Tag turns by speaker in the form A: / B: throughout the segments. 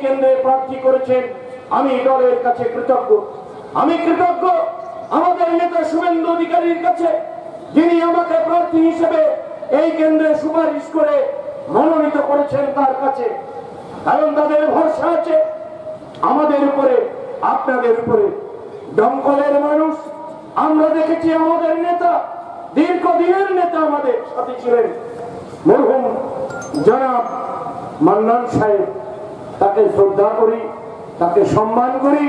A: কেন্দ্রে প্রার্থী করেছেন আমি দলের কাছে কৃতজ্ঞ। আমি কৃতজ্ঞ আমাদের নেতা শুভেন্দু অধিকারীর কাছে, যিনি আমাকে প্রার্থী হিসেবে এই কেন্দ্রে সুপারিশ করে মনোনীত করেছেন তার কাছে। কারণ তাদের ভরসা আছে আমাদের উপরে, আপনাদের উপরে। দমকলের মানুষ আমরা দেখেছি, আমাদের নেতা দীর্ঘদিনের নেতা আমাদের সাথে ছিলেন মরহুম জনাব মান্নান সাহেব। তাকে শ্রদ্ধা করি, তাকে সম্মান করি।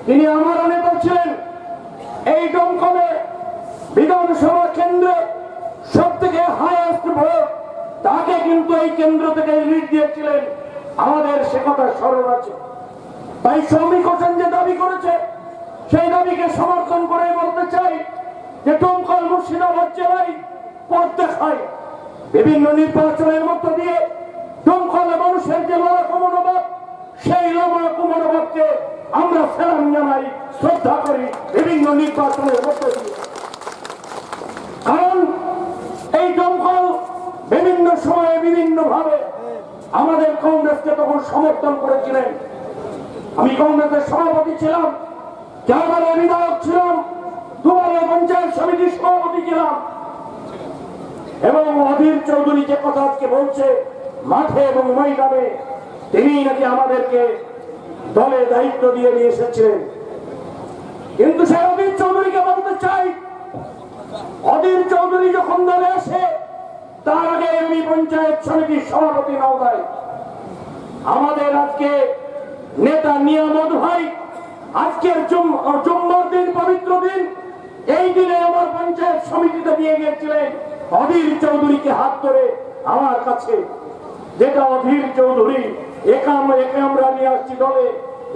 A: তিনি আমার নেতা ছিলেন। এই দমকলে বিধানসভা কেন্দ্রে সব থেকে হাইয়েস্ট ভোট তাকে কিন্তু এই কেন্দ্র থেকে লিড দিয়েছিলেন। আমাদের সে কথা স্মরণ আছে। তাই শ্রমিক হোসেন যে দাবি করেছে সেই দাবিকে সমর্থন করে বলতে চাই যে দমকল মুর্শিদাবাদ জেলায় পথ দেখায়। বিভিন্ন নির্বাচনের মধ্য দিয়ে দমকলে মানুষের যে লড়াকু মনোভাব, সেই লড়াকু মনোভাবকে আমরা সেলাম জানাই, শ্রদ্ধা করি বিভিন্ন নির্বাচনের মধ্য দিয়ে। কারণ এই দমকল বিভিন্ন সময়ে বিভিন্ন ভাবে আমাদের কংগ্রেসকে তখন সমর্থন করেছিলেন। আমি কংগ্রেসের সভাপতি ছিলাম, 4 বারের বিধায়ক ছিলাম, 2 বারের পঞ্চায়েত সমিতির সভাপতি ছিলাম। এবং অধীর চৌধুরী যে কথা আজকে বলছে মাঠে এবং ময়দানে, তিনি নাকি আমাদেরকে দলে দায়িত্ব দিয়ে নিয়ে এসেছিলেন। কিন্তু সেই অধীর চৌধুরীকে বলতে চাই, অধীর চৌধুরী যখন দলে আসে তার আগে আমি পঞ্চায়েত সমিতির সভাপতি নওগাঁয়। আমাদের আজকে নেতা নিয়ামত ভাই আজকের জুম্মার দিন, পবিত্র দিন, এই দিনে আমার পঞ্চায়েত সমিতিতে নিয়ে গিয়েছিলেন অধীর চৌধুরীকে হাত ধরে আমার কাছে। যেটা অধীর চৌধুরী একে আমরা নিয়ে আসছি দলে,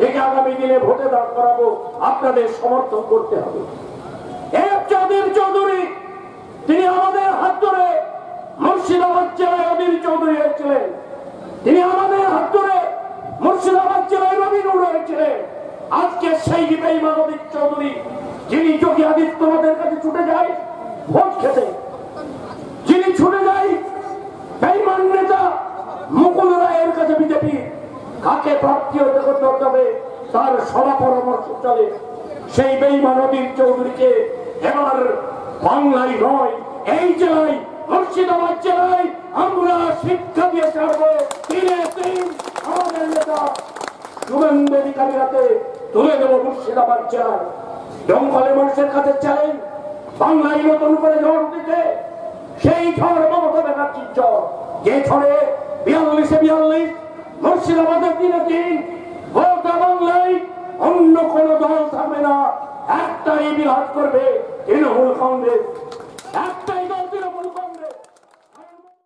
A: একে আগামী দিনে ভোটে দাঁড় করাবো, আপনাদের সমর্থন করতে হবে। এই অধীর চৌধুরী, তিনি আমাদের হাত ধরে মুর্শিদাবাদ জেলায় অধীর চৌধুরী হয়েছিলেন। তিনি আমাদের হাত ধরে মুর্শিদাবাদ জেলায় রবিনুর হয়েছিলেন। আজকে সেই বেঈমান অধীর চৌধুরী, যিনি যোগী আদিত্যনাথের কাছে ছুটে যায় ভোট খেতে, যিনি ছুটে যায় বেঈমান নেতা মুকুল রায়ের কাছে বিজেপি কাকে প্রার্থী করতে হবে তার সভা পরামর্শ চলে, সেই বেঈমান অধীর চৌধুরীকে এবার বাংলায় নয়, এই জেলায় মুর্শিদাবাদ জেলায় আমরা শিক্ষা দিয়ে ছাড়বো। আমাদের নেতা শুভেন্দু অধিকারীর হাতে তুলে দেবো মুর্শিদাবাদ জেলায়। দমকলের মানুষের কাছে চ্যালেঞ্জ, বাংলায় নতুন করে ঝড় উঠেছে, সেই ঝড় মমতা ব্যানার্জির ঝড়, যে ঝড়ে 42-42, মুর্শিদাবাদে 3-3, গোটা বাংলায় অন্য কোন দল থাকবে না, একটাই বিরাজ করবে তৃণমূল কংগ্রেস।